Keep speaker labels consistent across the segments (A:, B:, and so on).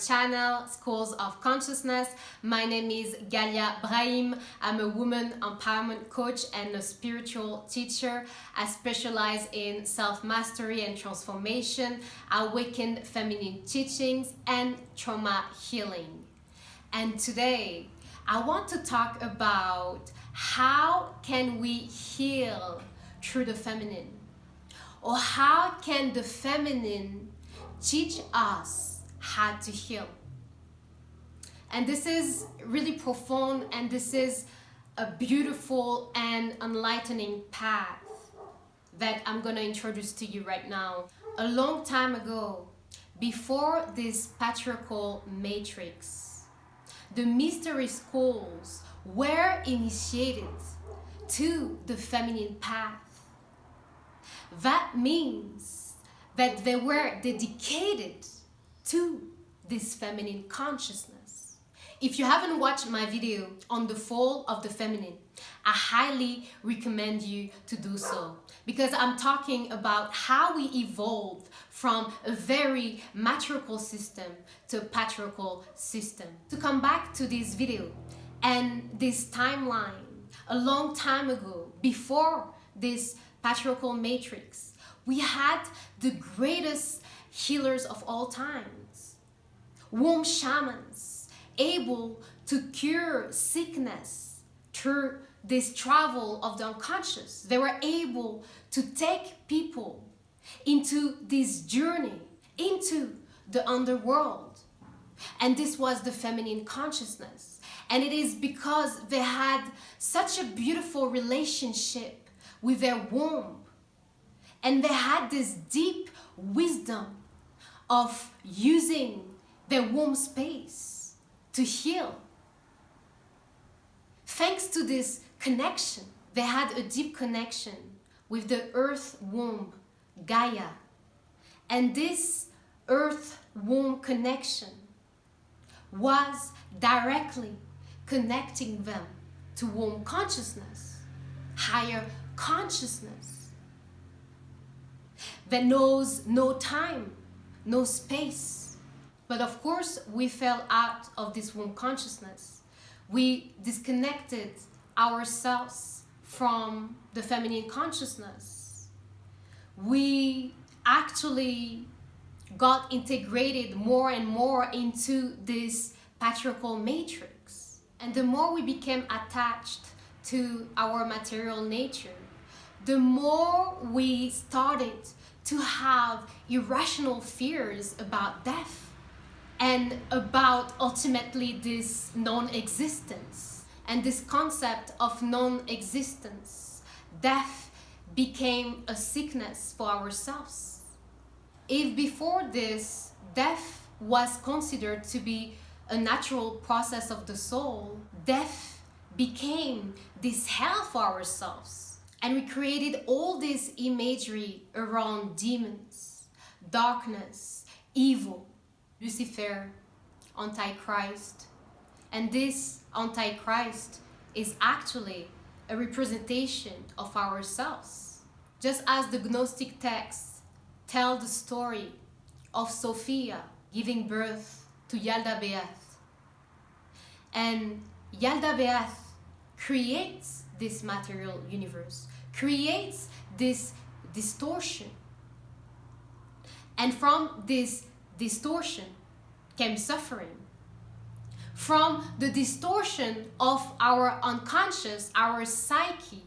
A: channel, Schools of Consciousness. My name is Yaldabaoth. I'm a woman empowerment coach and a spiritual teacher. I specialize in self-mastery and transformation, awakened feminine teachings, and trauma healing. And today, I want to talk about how can we heal through the feminine, or how can the feminine teach us how to heal. And this is really profound, and this is a beautiful and enlightening path that I'm going to introduce to you right now. A long time ago, before this patriarchal matrix, the mystery schools were initiated to the feminine path. That means that they were dedicated to this feminine consciousness. If you haven't watched my video on the fall of the feminine, I highly recommend you to do so, because I'm talking about how we evolved from a very matriarchal system to a patriarchal system. To come back to this video and this timeline, a long time ago, before this patriarchal matrix, we had the greatest healers of all times, womb shamans, able to cure sickness through this travel of the unconscious. They were able to take people into this journey into the underworld, and this was the feminine consciousness. And it is because they had such a beautiful relationship with their womb, and they had this deep wisdom of using their womb space to heal. Thanks to this connection, they had a deep connection with the earth womb, Gaia. And this earth womb connection was directly connecting them to womb consciousness, higher consciousness that knows no time, no space. But of course, we fell out of this womb consciousness. We disconnected ourselves from the feminine consciousness. We actually got integrated more and more into this patriarchal matrix. And the more we became attached to our material nature, the more we started to have irrational fears about death and about ultimately this non-existence. And this concept of non-existence, death, became a sickness for ourselves. If before this, death was considered to be a natural process of the soul, death became this hell for ourselves. And we created all this imagery around demons, darkness, evil, Lucifer, Antichrist. And this Antichrist is actually a representation of ourselves. Just as the Gnostic texts tell the story of Sophia giving birth to Yaldabaoth. And Yaldabaoth creates this material universe, creates this distortion. And from this distortion came suffering. From the distortion of our unconscious, our psyche,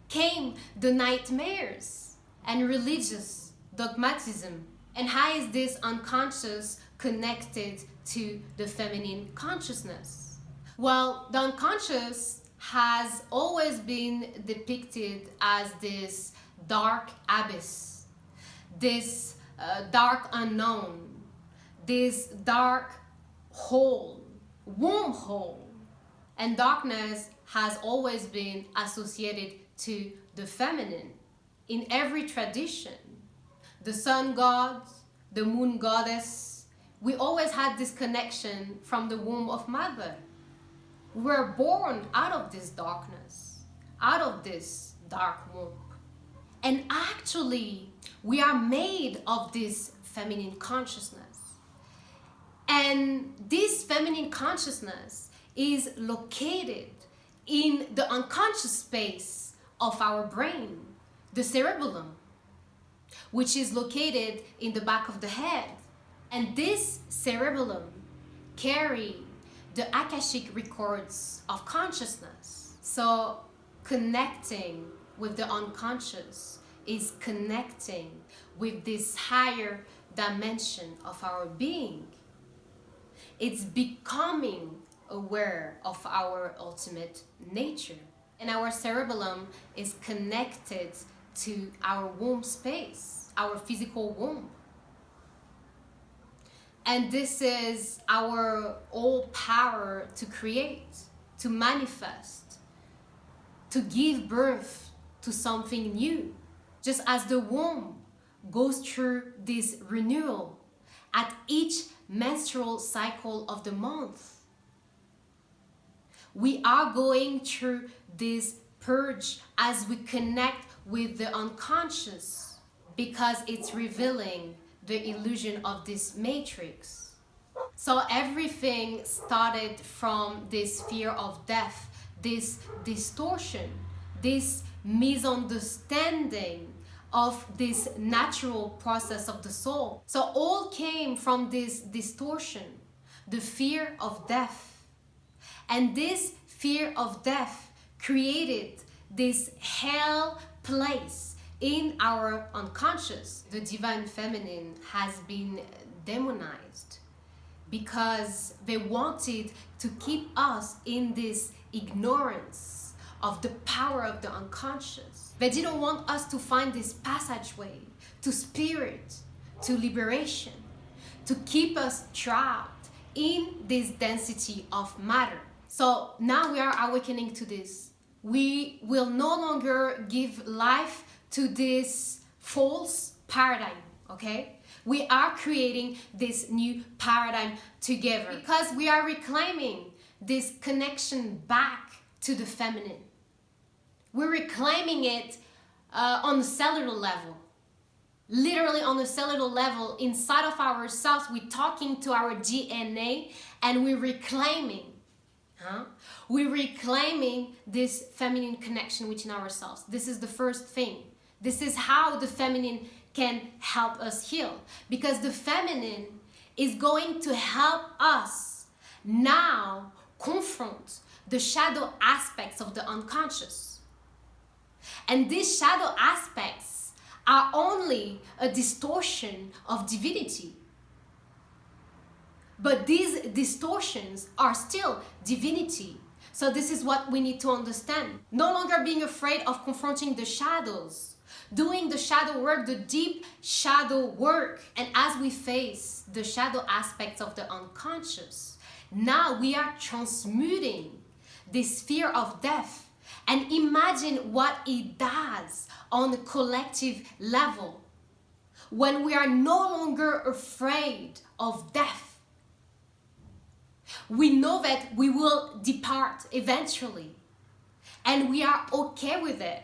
A: came the nightmares and religious dogmatism. And how is this unconscious connected to the feminine consciousness? Well, the unconscious has always been depicted as this dark abyss, this dark unknown, this dark hole, womb hole. And darkness has always been associated to the feminine in every tradition. The sun god, the moon goddess, we always had this connection from the womb of mother. We were born out of this darkness, out of this dark womb. And actually, we are made of this feminine consciousness. And And this feminine consciousness is located in the unconscious space of our brain, the cerebellum, which is located in the back of the head. And this cerebellum carry the Akashic records of consciousness. So connecting with the unconscious is connecting with this higher dimension of our being. It's becoming aware of our ultimate nature. And our cerebellum is connected to our womb space, our physical womb. And this is our all power to create, to manifest, to give birth to something new. Just as the womb goes through this renewal at each menstrual cycle of the month, we are going through this purge as we connect with the unconscious, because it's revealing the illusion of this matrix. So everything started from this fear of death, this distortion, this misunderstanding of this natural process of the soul. So all came from this distortion, the fear of death. And this fear of death created this hell place in our unconscious. The divine feminine has been demonized because they wanted to keep us in this ignorance of the power of the unconscious. They didn't want us to find this passageway to spirit, to liberation, to keep us trapped in this density of matter. So now we are awakening to this. We will no longer give life to this false paradigm, okay? We are creating this new paradigm together because we are reclaiming this connection back to the feminine. We're reclaiming it on the cellular level. Literally on the cellular level, inside of ourselves, we're talking to our DNA and we're reclaiming. We're reclaiming this feminine connection within ourselves. This is the first thing. This is how the feminine can help us heal, because the feminine is going to help us now confront the shadow aspects of the unconscious. And these shadow aspects are only a distortion of divinity. But these distortions are still divinity. So this is what we need to understand. No longer being afraid of confronting the shadows, doing the shadow work, the deep shadow work. And as we face the shadow aspects of the unconscious, now we are transmuting this fear of death. And imagine what it does on a collective level when we are no longer afraid of death. We know that we will depart eventually, and we are okay with it.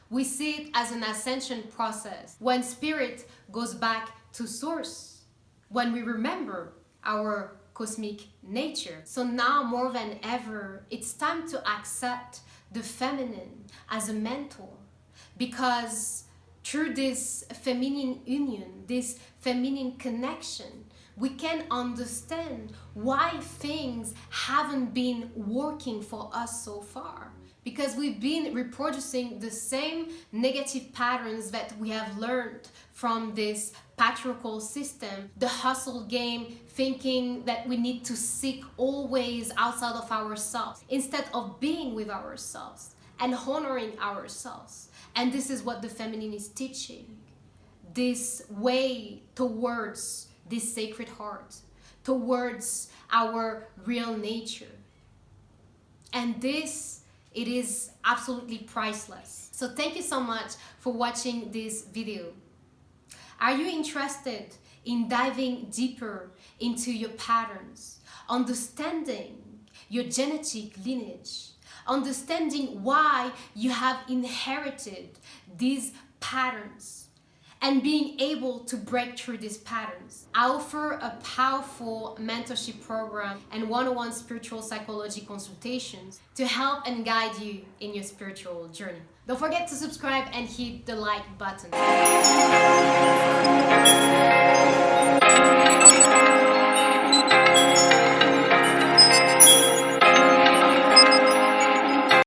A: We see it as an ascension process when spirit goes back to source, when we remember our cosmic nature. So now more than ever, it's time to accept the feminine as a mentor, because through this feminine union, this feminine connection, we can understand why things haven't been working for us so far. Because we've been reproducing the same negative patterns that we have learned from this patriarchal system, the hustle game, thinking that we need to seek always outside of ourselves instead of being with ourselves and honoring ourselves. And this is what the feminine is teaching. This way towards this sacred heart, towards our real nature. And this, it is absolutely priceless. So thank you so much for watching this video. Are you interested in diving deeper into your patterns, understanding your genetic lineage, understanding why you have inherited these patterns, and being able to break through these patterns. I offer a powerful mentorship program and one-on-one spiritual psychology consultations to help and guide you in your spiritual journey. Don't forget to subscribe and hit the like button.